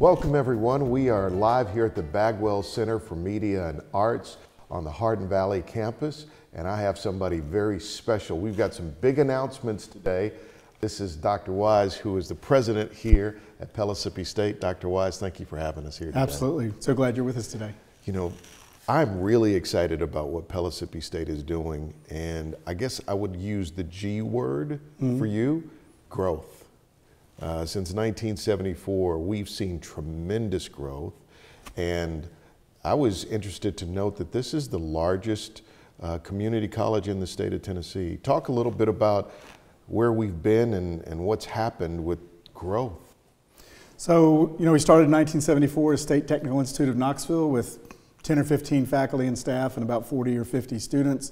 Welcome everyone. We are live here at the Bagwell Center for Media and Arts on the Hardin Valley campus, and I have somebody very special. We've got some big announcements today. This is Dr. Wise, who is the president here at Pellissippi State. Dr. Wise, thank you for having us here today. Absolutely. So glad you're with us today. You know, I'm really excited about what Pellissippi State is doing, and I guess I would use the G word for you, growth. Since 1974, we've seen tremendous growth, and I was interested to note that this is the largest community college in the state of Tennessee. Talk a little bit about where we've been and what's happened with growth. So, we started in 1974 as State Technical Institute of Knoxville with 10 or 15 faculty and staff and about 40 or 50 students.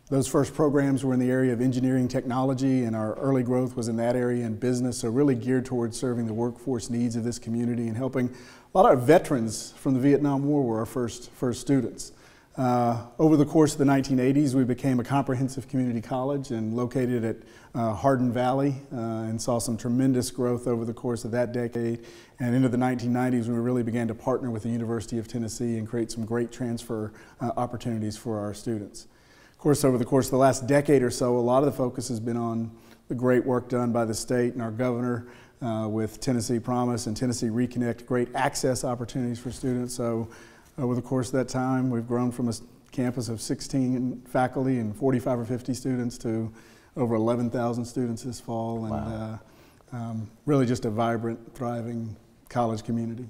Those first programs were in the area of engineering technology, and our early growth was in that area in business, so really geared towards serving the workforce needs of this community and helping a lot of our veterans from the Vietnam War were our first students. Over the course of the 1980s, we became a comprehensive community college and located at Hardin Valley and saw some tremendous growth over the course of that decade. And into the 1990s, we really began to partner with the University of Tennessee and create some great transfer opportunities for our students. Of course, over the course of the last decade or so, a lot of the focus has been on the great work done by the state and our governor with Tennessee Promise and Tennessee Reconnect, great access opportunities for students. So over the course of that time, we've grown from a campus of 16 faculty and 45 or 50 students to over 11,000 students this fall. Wow. And really just a vibrant, thriving college community.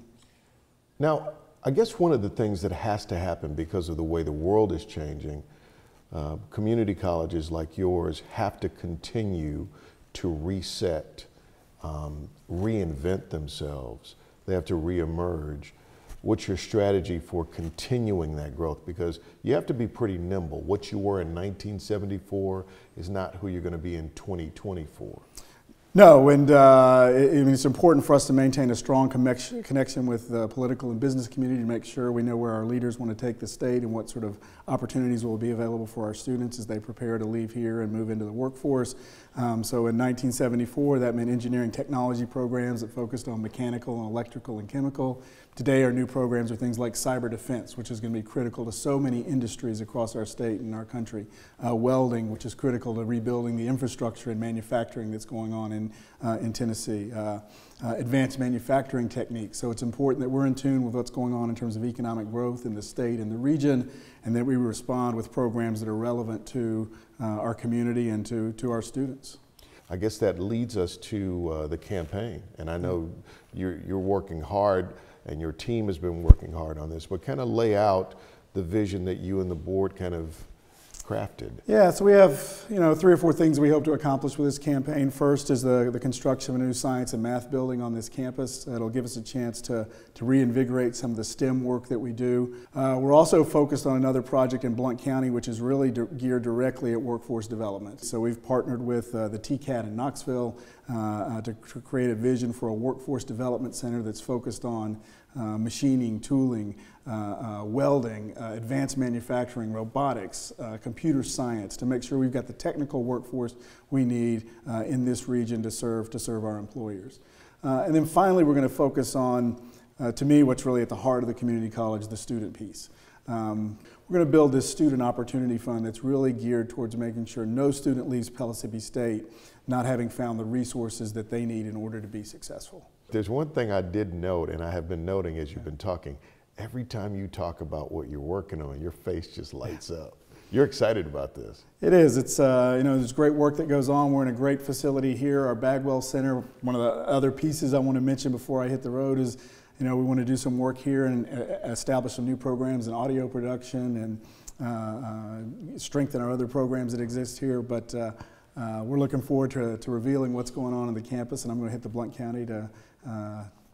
Now, I guess one of the things that has to happen because of the way the world is changing, community colleges like yours have to continue to reset, reinvent themselves. They have to reemerge. What's your strategy for continuing that growth? Because you have to be pretty nimble. What you were in 1974 is not who you're going to be in 2024. No, and it's important for us to maintain a strong connection with the political and business community to make sure we know where our leaders want to take the state and what sort of opportunities will be available for our students as they prepare to leave here and move into the workforce. So in 1974, that meant engineering technology programs that focused on mechanical and electrical and chemical. Today, our new programs are things like cyber defense, which is going to be critical to so many industries across our state and our country. Welding, which is critical to rebuilding the infrastructure and manufacturing that's going on in Tennessee. Advanced manufacturing techniques. So it's important that we're in tune with what's going on in terms of economic growth in the state and the region, and that we respond with programs that are relevant to our community and to our students. I guess that leads us to the campaign, and I know you're working hard and your team has been working hard on this, but kind of lay out the vision that you and the board kind of crafted. Yeah, so we have 3 or 4 things we hope to accomplish with this campaign. First is the construction of a new science and math building on this campus. It'll give us a chance to reinvigorate some of the STEM work that we do. We're also focused on another project in Blount County, which is really geared directly at workforce development. So we've partnered with the TCAT in Knoxville to create a vision for a workforce development center that's focused on machining, tooling, welding, advanced manufacturing, robotics, computer science, to make sure we've got the technical workforce we need in this region to serve our employers. And then finally, we're going to focus on, to me, what's really at the heart of the community college, the student piece. We're going to build this student opportunity fund that's really geared towards making sure no student leaves Pellissippi State not having found the resources that they need in order to be successful. There's one thing I did note, and I have been noting as you've been talking, every time you talk about what you're working on, your face just lights up. You're excited about this. It is. It's, there's great work that goes on. We're in a great facility here, our Bagwell Center. One of the other pieces I want to mention before I hit the road is, we want to do some work here and establish some new programs in audio production and strengthen our other programs that exist here. But we're looking forward to revealing what's going on the campus, and I'm going to hit the Blount County to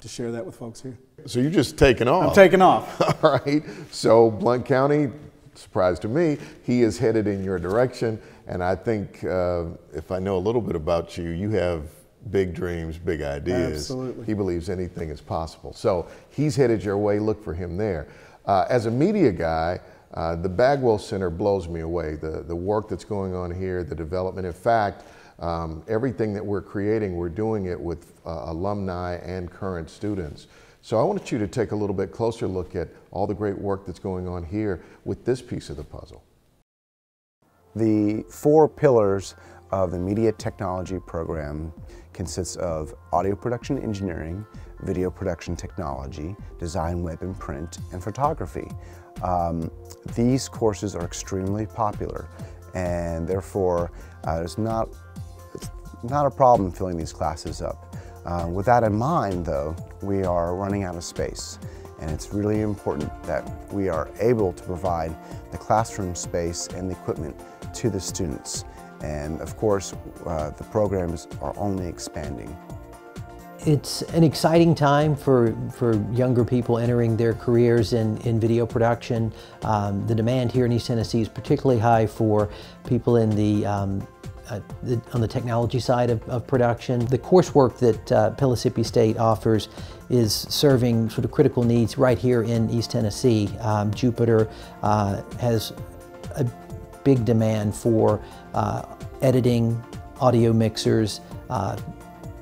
share that with folks here. So you're just taking off. I'm taking off. All right. So Blount County, surprise to me, he is headed in your direction. And I think if I know a little bit about you, you have big dreams, big ideas. Absolutely. He believes anything is possible. So he's headed your way. Look for him there. As a media guy, the Bagwell Center blows me away. The work that's going on here, the development. In fact, everything that we're creating, we're doing it with alumni and current students. So I want you to take a little bit closer look at all the great work that's going on here with this piece of the puzzle. The 4 pillars of the media technology program consists of audio production engineering, video production technology, design, web and print, and photography. These courses are extremely popular, and therefore it's not a problem filling these classes up. With that in mind, though, we are running out of space, and it's really important that we are able to provide the classroom space and the equipment to the students. And of course, the programs are only expanding. It's an exciting time for younger people entering their careers in video production. The demand here in East Tennessee is particularly high for people in on the technology side of production. The coursework that Pellissippi State offers is serving sort of critical needs right here in East Tennessee. Jupiter has a big demand for editing, audio mixers,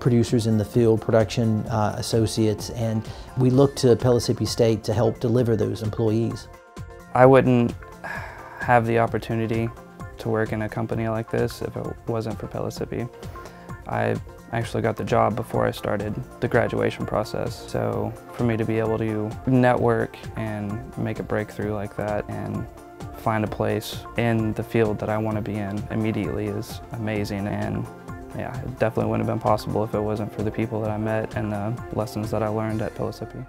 producers in the field, production associates, and we look to Pellissippi State to help deliver those employees. I wouldn't have the opportunity to work in a company like this if it wasn't for Pellissippi. I actually got the job before I started the graduation process, so for me to be able to network and make a breakthrough like that and find a place in the field that I want to be in immediately is amazing. And yeah, it definitely wouldn't have been possible if it wasn't for the people that I met and the lessons that I learned at Pellissippi.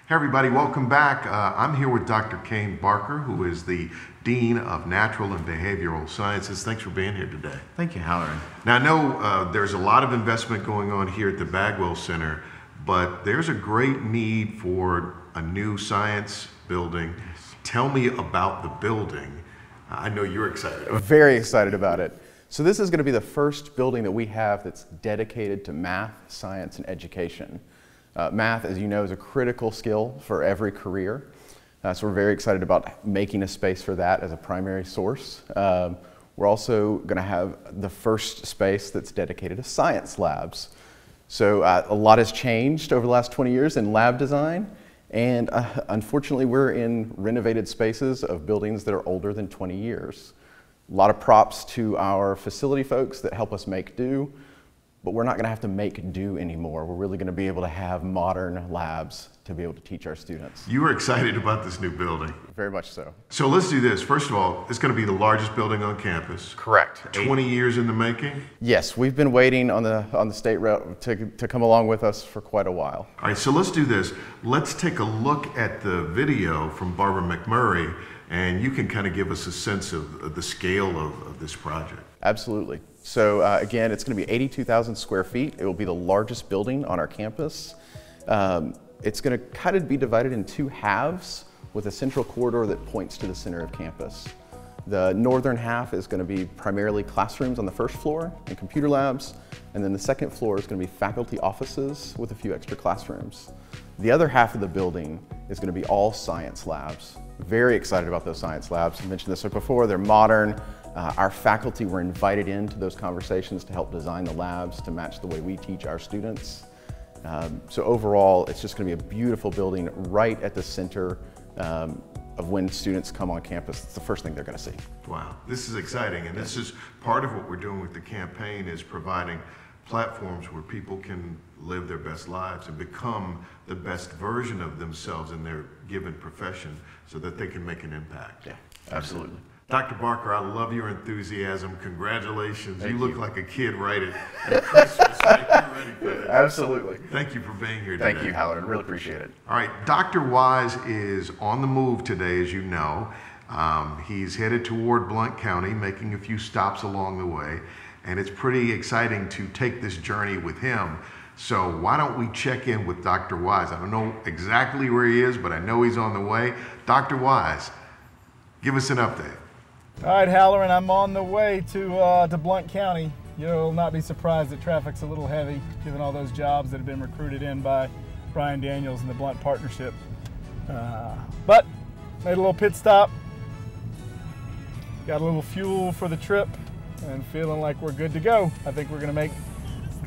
Hey everybody, welcome back. I'm here with Dr. Kane Barker, who is the Dean of Natural and Behavioral Sciences. Thanks for being here today. Thank you, Halloran. Now I know there's a lot of investment going on here at the Bagwell Center, but there's a great need for a new science building. Tell me about the building. I know you're excited about it. Very excited about it. So this is going to be the first building that we have that's dedicated to math, science, and education. Math, as you know, is a critical skill for every career. So we're very excited about making a space for that as a primary source. We're also going to have the first space that's dedicated to science labs. So a lot has changed over the last 20 years in lab design. And unfortunately, we're in renovated spaces of buildings that are older than 20 years. A lot of props to our facility folks that help us make do, but we're not going to have to make do anymore. We're really going to be able to have modern labs to be able to teach our students. You were excited about this new building. Very much so. So let's do this. First of all, it's going to be the largest building on campus. Correct. 20 years in the making? Yes, we've been waiting on the state rep to come along with us for quite a while. All right, so let's do this. Let's take a look at the video from Barbara McMurray, and you can kind of give us a sense of the scale of this project. Absolutely. So again, it's going to be 82,000 square feet. It will be the largest building on our campus. It's going to kind of be divided in 2 halves with a central corridor that points to the center of campus. The northern half is going to be primarily classrooms on the first floor and computer labs, and then the second floor is going to be faculty offices with a few extra classrooms. The other half of the building is going to be all science labs. Very excited about those science labs. I mentioned this before, they're modern. Our faculty were invited into those conversations to help design the labs to match the way we teach our students. So overall, it's just going to be a beautiful building right at the center of when students come on campus. It's the first thing they're going to see. Wow, this is exciting, and this is part of what we're doing with the campaign, is providing platforms where people can live their best lives and become the best version of themselves in their given profession so that they can make an impact. Yeah, absolutely. Dr. Barker, I love your enthusiasm. Congratulations. You look like a kid right at Christmas. Right? You're ready for that. Absolutely. Thank you for being here today. Thank you, Halloran. Really appreciate it. All right, Dr. Wise is on the move today, as you know. He's headed toward Blount County, making a few stops along the way, and it's pretty exciting to take this journey with him. So why don't we check in with Dr. Wise? I don't know exactly where he is, but I know he's on the way. Dr. Wise, give us an update. All right, Halloran, I'm on the way to Blount County. You'll not be surprised that traffic's a little heavy, given all those jobs that have been recruited in by Brian Daniels and the Blount Partnership. But made a little pit stop, got a little fuel for the trip, and feeling like we're good to go. I think we're gonna make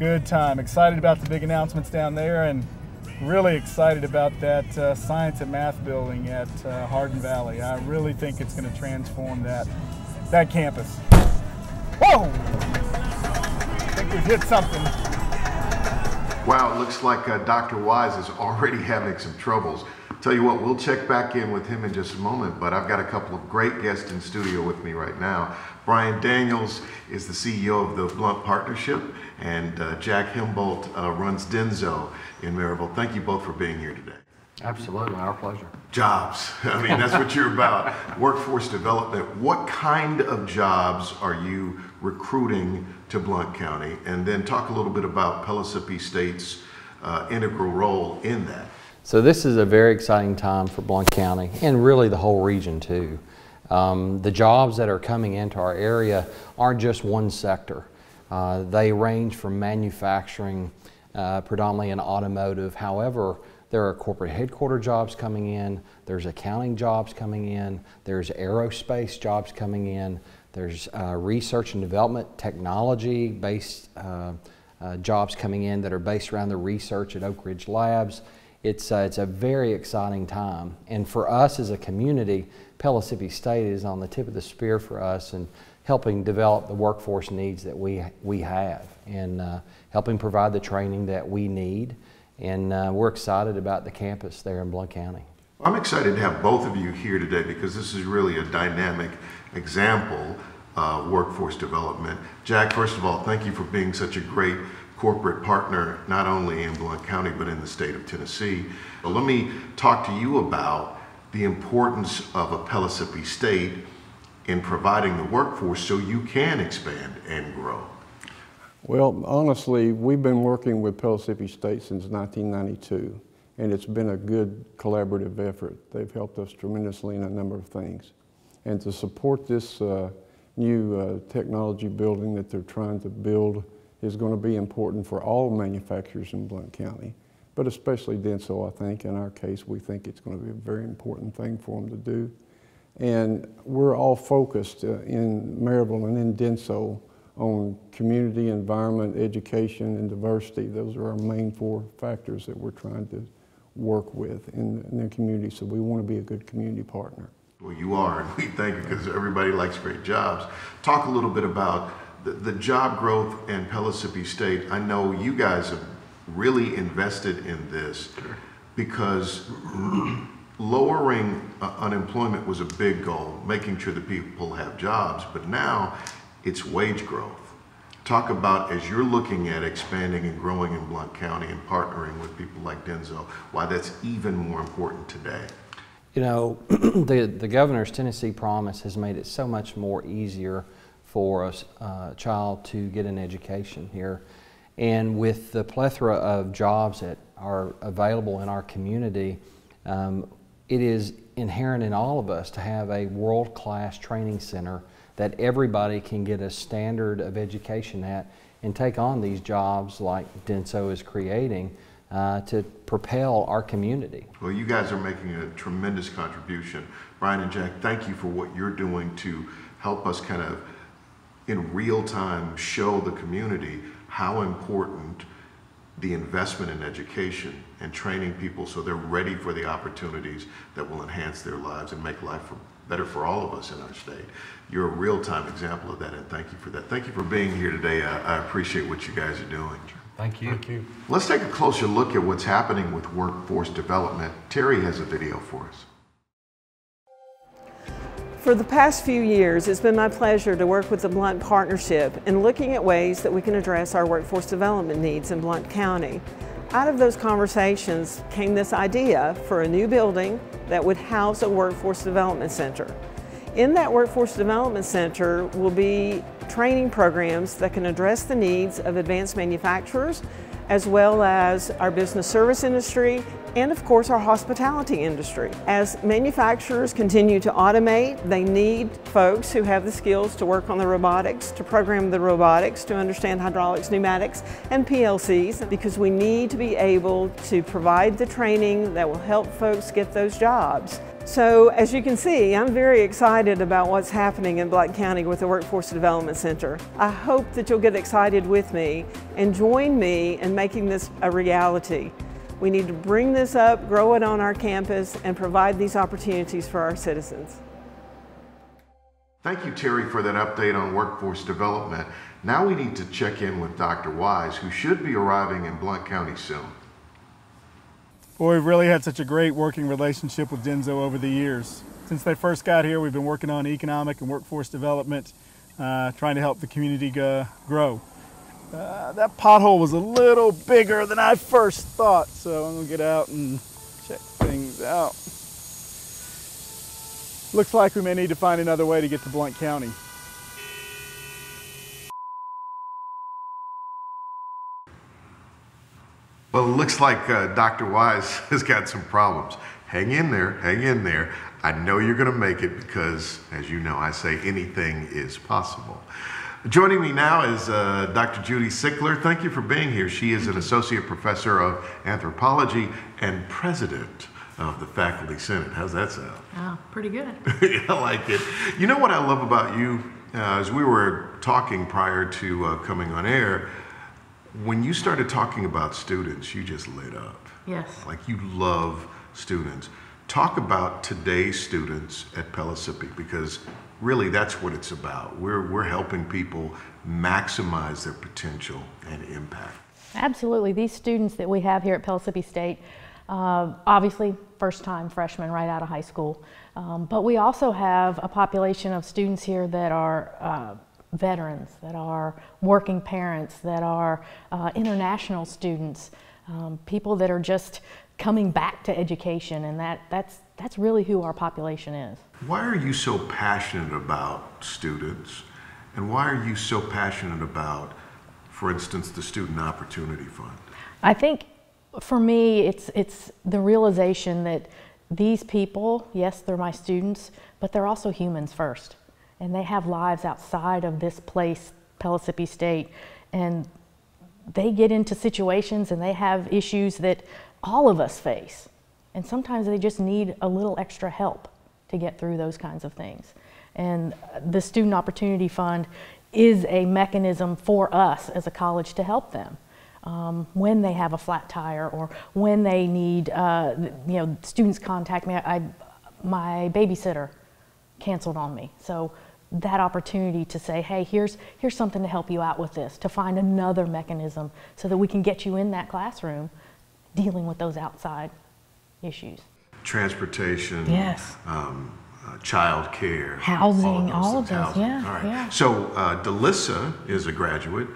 Good time. Excited about the big announcements down there, and really excited about that science and math building at Hardin Valley. I really think it's going to transform that campus. Whoa! I think we've hit something. Wow, it looks like Dr. Wise is already having some troubles. Tell you what, we'll check back in with him in just a moment, but I've got a couple of great guests in studio with me right now. Brian Daniels is the CEO of the Blunt Partnership, and Jack Himboldt runs Denso in Maryville. Thank you both for being here today. Absolutely, our pleasure. Jobs, I mean, that's what you're about. Workforce development. What kind of jobs are you recruiting to Blount County? And then talk a little bit about Pellissippi State's integral role in that. So this is a very exciting time for Blount County and really the whole region too. The jobs that are coming into our area aren't just one sector. They range from manufacturing, predominantly in automotive. However, there are corporate headquarter jobs coming in, there's accounting jobs coming in, there's aerospace jobs coming in, there's research and development technology-based jobs coming in that are based around the research at Oak Ridge Labs. It's a very exciting time. And for us as a community, Pellissippi State is on the tip of the spear for us in helping develop the workforce needs that we have and helping provide the training that we need. And we're excited about the campus there in Blount County. I'm excited to have both of you here today because this is really a dynamic example of workforce development. Jack, first of all, thank you for being such a great corporate partner, not only in Blount County, but in the state of Tennessee. But let me talk to you about the importance of a Pellissippi State in providing the workforce so you can expand and grow. Well, honestly, we've been working with Pellissippi State since 1992, and it's been a good collaborative effort. They've helped us tremendously in a number of things. And to support this new technology building that they're trying to build is going to be important for all manufacturers in Blount County, but especially Denso, I think. In our case, we think it's going to be a very important thing for them to do. And we're all focused in Maryville and in Denso on community, environment, education, and diversity. Those are our main 4 factors that we're trying to work with in the community, so we want to be a good community partner. Well, you are, and we thank you because everybody likes great jobs. Talk a little bit about the job growth in Pellissippi State. I know you guys have really invested in this because lowering unemployment was a big goal, making sure that people have jobs, but now it's wage growth. Talk about, as you're looking at expanding and growing in Blount County and partnering with people like Denso, why that's even more important today. You know, the governor's Tennessee Promise has made it so much more easier for a child to get an education here. And with the plethora of jobs that are available in our community, it is inherent in all of us to have a world-class training center that everybody can get a standard of education at and take on these jobs like Denso is creating to propel our community. Well, you guys are making a tremendous contribution. Brian and Jack, thank you for what you're doing to help us kind of in real time show the community how important the investment in education and training people so they're ready for the opportunities that will enhance their lives and make life better for all of us in our state. You're a real-time example of that, and thank you for that. Thank you for being here today. I appreciate what you guys are doing. Thank you. Thank you. Let's take a closer look at what's happening with workforce development. Terry has a video for us. For the past few years, it's been my pleasure to work with the Blount Partnership in looking at ways that we can address our workforce development needs in Blount County. Out of those conversations came this idea for a new building that would house a workforce development center. In that workforce development center will be training programs that can address the needs of advanced manufacturers, as well as our business service industry, and of course our hospitality industry. As manufacturers continue to automate, they need folks who have the skills to work on the robotics, to program the robotics, to understand hydraulics, pneumatics, and PLCs, because we need to be able to provide the training that will help folks get those jobs. So as you can see, I'm very excited about what's happening in Blount County with the Workforce Development Center. I hope that you'll get excited with me and join me in making this a reality. We need to bring this up, grow it on our campus, and provide these opportunities for our citizens. Thank you, Terry, for that update on workforce development. Now we need to check in with Dr. Wise, who should be arriving in Blount County soon. Boy, we've really had such a great working relationship with Genzo over the years. Since they first got here, we've been working on economic and workforce development, trying to help the community grow. That pothole was a little bigger than I first thought, so I'm gonna get out and check things out. Looks like we may need to find another way to get to Blount County. Well, it looks like Dr. Wise has got some problems. Hang in there, hang in there. I know you're gonna make it because, as you know, I say anything is possible. Joining me now is Dr. Judy Sickler. Thank you for being here. She is an associate professor of anthropology and president of the Faculty Senate. How's that sound? Oh, pretty good. I like it. You know what I love about you? As we were talking prior to coming on air, when you started talking about students, you just lit up. Yes. Like you love students. Talk about today's students at Pellissippi, because really that's what it's about. We're helping people maximize their potential and impact. Absolutely. These students that we have here at Pellissippi State, obviously first-time freshmen right out of high school, but we also have a population of students here that are veterans, that are working parents, that are international students, people that are just coming back to education, and that's really who our population is. Why are you so passionate about students, and why are you so passionate about, for instance, the Student Opportunity Fund? I think for me it's the realization that these people, yes, they're my students, but they're also humans first. And they have lives outside of this place, Pellissippi State, and they get into situations and they have issues that all of us face. And sometimes they just need a little extra help to get through those kinds of things. And the Student Opportunity Fund is a mechanism for us as a college to help them when they have a flat tire, or when they need, students contact me. My babysitter canceled on me. So that opportunity to say, hey, here's something to help you out with this, to find another mechanism so that we can get you in that classroom dealing with those outside issues. Transportation, yes, child care, housing, all of those, housing. yeah. All right. Yeah. So Delissa is a graduate,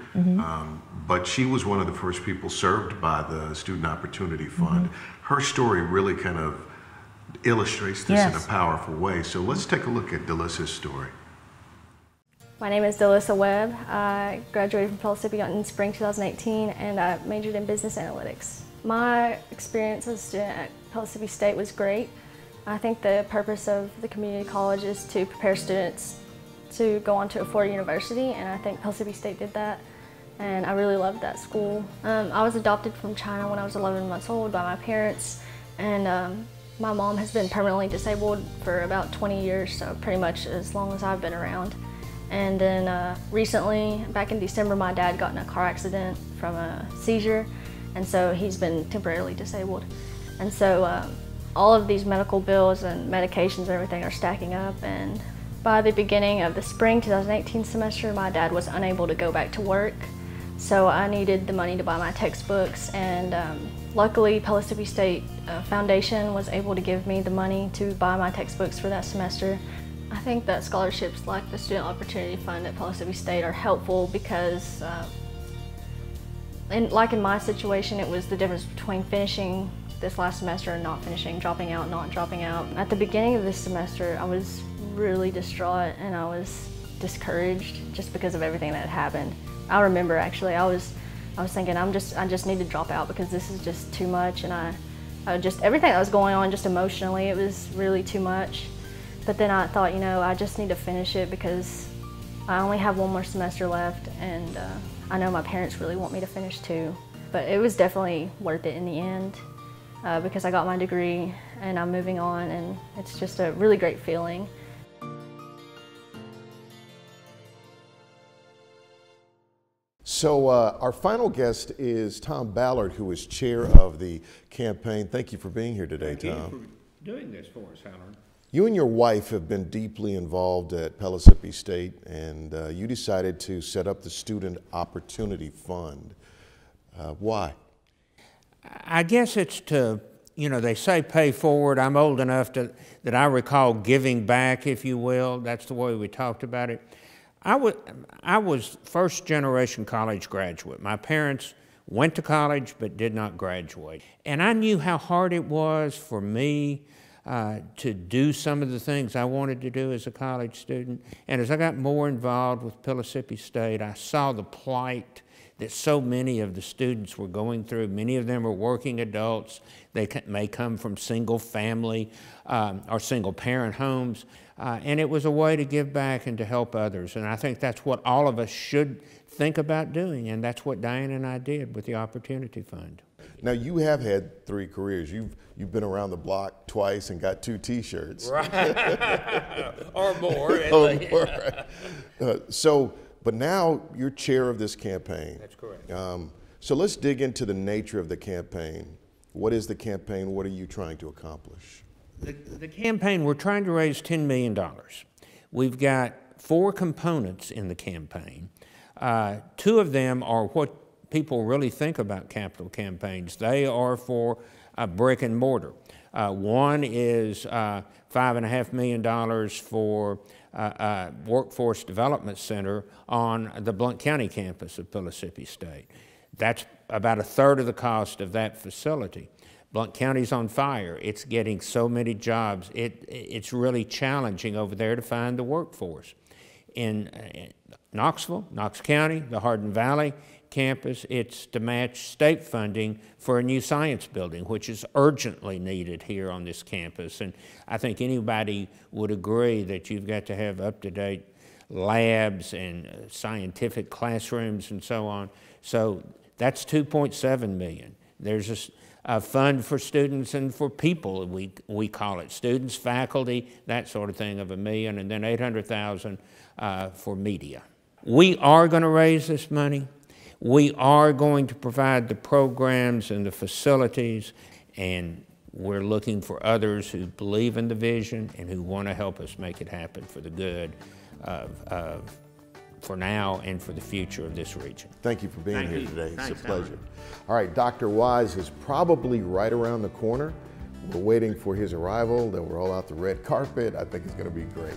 but she was one of the first people served by the Student Opportunity Fund. Her story really kind of illustrates this in a powerful way. So let's take a look at Delissa's story. My name is Delissa Webb. I graduated from Pellissippi in spring 2018, and I majored in business analytics. My experience as a student at Pellissippi State was great. I think the purpose of the community college is to prepare students to go on to a four-year university, and I think Pellissippi State did that, and I really loved that school. I was adopted from China when I was 11 months old by my parents, and my mom has been permanently disabled for about 20 years, so pretty much as long as I've been around. And then recently, back in December, my dad got in a car accident from a seizure, and so he's been temporarily disabled. And so all of these medical bills and medications and everything are stacking up, and by the beginning of the spring 2018 semester, my dad was unable to go back to work, so I needed the money to buy my textbooks, and luckily Pellissippi State Foundation was able to give me the money to buy my textbooks for that semester. I think that scholarships like the Student Opportunity Fund at Pellissippi State are helpful because, like in my situation, it was the difference between finishing this last semester and not finishing, dropping out, not dropping out. At the beginning of this semester, I was really distraught and I was discouraged just because of everything that had happened. I remember actually, I was thinking, I just need to drop out because this is just too much, and I just everything that was going on just emotionally, it was really too much. But then I thought, I just need to finish it because I only have one more semester left, and I know my parents really want me to finish too. But it was definitely worth it in the end. because I got my degree and I'm moving on, and it's just a really great feeling. So our final guest is Tom Ballard, who is chair of the campaign. Thank you for being here today, Tom. Thank you for doing this for us, Howard. You and your wife have been deeply involved at Pellissippi State, and you decided to set up the Student Opportunity Fund. Why? I guess it's to, you know, they say pay forward. I'm old enough that I recall giving back, if you will. That's the way we talked about it. I was first generation college graduate. My parents went to college but did not graduate. And I knew how hard it was for me to do some of the things I wanted to do as a college student. And as I got more involved with Pellissippi State, I saw the plight that so many of the students were going through. Many of them are working adults. They may come from single family or single parent homes. And it was a way to give back and to help others. And I think that's what all of us should think about doing. And that's what Diane and I did with the Opportunity Fund. Now, you have had 3 careers. You've been around the block twice and got 2 T-shirts. Right. Or more. Or more. But now you're chair of this campaign. That's correct. So let's dig into the nature of the campaign. What is the campaign? What are you trying to accomplish? The campaign, we're trying to raise $10 million. We've got 4 components in the campaign. 2 of them are what people really think about capital campaigns. They are for brick and mortar. One is $5.5 million for Workforce Development Center on the Blount County campus of Pellissippi State. That's about 1/3 of the cost of that facility. Blount County's on fire. It's getting so many jobs. It's really challenging over there to find the workforce. In Knoxville, Knox County, the Hardin Valley campus, it's to match state funding for a new science building, which is urgently needed here on this campus. And I think anybody would agree that you've got to have up-to-date labs and scientific classrooms and so on. So that's $2.7 million. There's a fund for students and for people, we call it, students, faculty, that sort of thing, of $1 million, and then $800,000 for media. We are going to raise this money. We are going to provide the programs and the facilities, and we're looking for others who believe in the vision and who want to help us make it happen for the good for now and for the future of this region. Thank you for being here today. Thanks, it's a pleasure. Howard. All right, Dr. Wise is probably right around the corner. We're waiting for his arrival. Then we'll roll out the red carpet. I think it's going to be great.